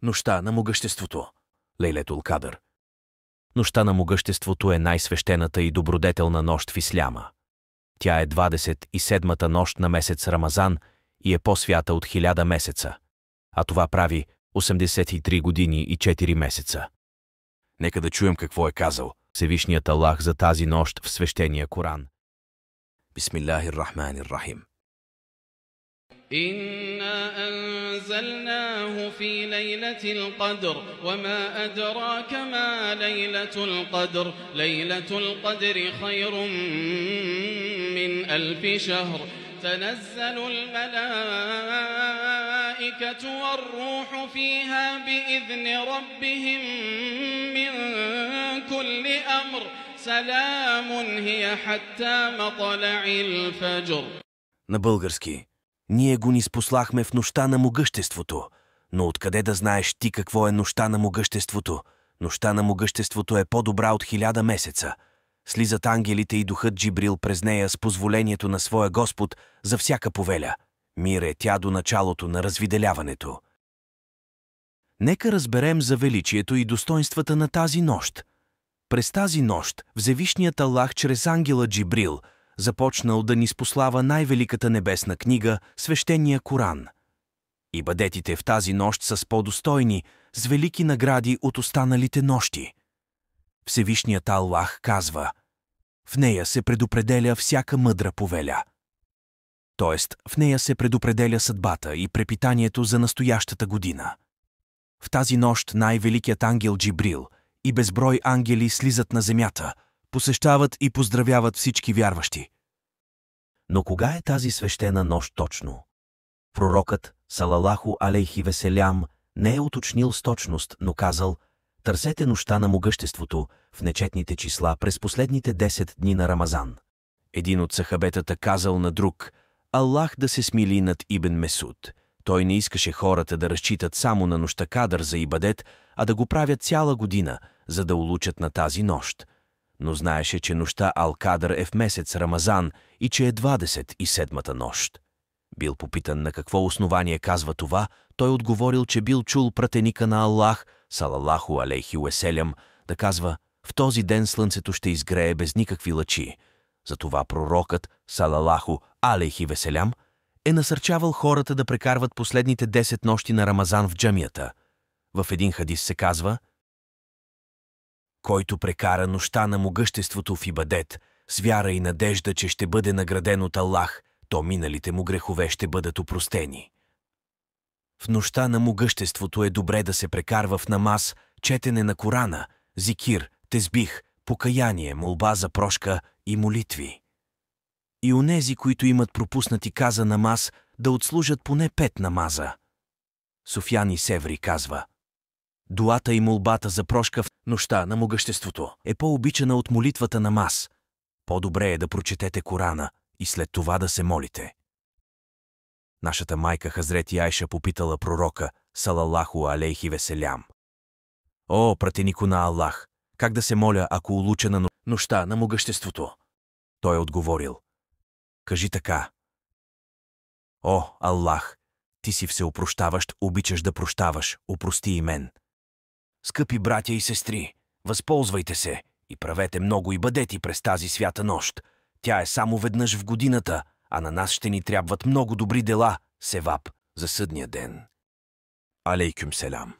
Нощта на могъществото. Лейлетул Кадър. Нощта на могъществото е най-свещената и добродетелна нощ в исляма. Тя е 27-та нощ на месец Рамазан и е по-свята от 1000 месеца, а това прави 83 години и 4 месеца. Нека да чуем какво е казал Всевишният Аллах за тази нощ в свещения Коран. Бисмиллахир рахманир рахим. إنا أنزلناه في ليلة القدر وما أدراك ما ليلة القدر ليلة القدر خير من 1000 شهر تنزل الملائكة والروح فيها بإذن ربهم من كل أمر سلام هي حتى مطلع الفجر. На български. Ние го ниспослахме в нощта на могъществото. Но откъде да знаеш ти какво е нощта на могъществото? Нощта на могъществото е по-добра от 1000 месеца. Слизат ангелите и духът Джибрил през нея с позволението на своя Господ за всяка повеля. Мир е тя до началото на развиделяването. Нека разберем за величието и достоинствата на тази нощ. През тази нощ Всевишният Аллах чрез ангела Джибрил започнал да ниспослава най-великата небесна книга, свещения Коран. Ибадетите в тази нощ са по-достойни, с велики награди от останалите нощи. Всевишният Аллах казва: в нея се предопределя всяка мъдра повеля. Тоест, в нея се предопределя съдбата и препитанието за настоящата година. В тази нощ най-великият ангел Джибрил и безброй ангели слизат на земята, посещават и поздравяват всички вярващи. Но кога е тази свещена нощ точно? Пророкът, салалаху алейхи веселям, не е уточнил с точност, но казал: търсете нощта на могъществото в нечетните числа през последните 10 дни на Рамазан. Един от сахабетата казал на друг: Аллах да се смили над Ибн Месуд. Той не искаше хората да разчитат само на нощта Кадър за ибадет, а да го правят цяла година, за да улучат на тази нощ. Но знаеше, че нощта Ал-Кадър е в месец Рамазан и че е 27-та нощ. Бил попитан на какво основание казва това, той отговорил, че бил чул пратеника на Аллах, салалаху алейхи уеселям, да казва: в този ден слънцето ще изгрее без никакви лъчи. Затова пророкът, салалаху алейхи веселям, е насърчавал хората да прекарват последните 10 нощи на Рамазан в джамията. В един хадис се казва: който прекара нощта на могъществото в ибадет, с вяра и надежда, че ще бъде награден от Аллах, то миналите му грехове ще бъдат опростени. В нощта на могъществото е добре да се прекарва в намаз, четене на Корана, зикир, тезбих, покаяние, молба за прошка и молитви. И онези, които имат пропуснати каза намаз, да отслужат поне 5 намаза. Суфиян Севри казва: дуата и молбата за прошка в нощта на могъществото е по-обичана от молитвата намаз. По-добре е да прочетете Корана и след това да се молите. Нашата майка Хазрети Айша попитала пророка, салалаху алейхи веселям: о, пратенико на Аллах, как да се моля, ако улучена на нощта на могъществото? Той е отговорил: кажи така: о, Аллах, ти си всеопрощаващ, обичаш да прощаваш, опрости и мен. Скъпи братя и сестри, възползвайте се и правете много ибадети през тази свята нощ. Тя е само веднъж в годината, а на нас ще ни трябват много добри дела, севап, за съдния ден. Алейкум селам.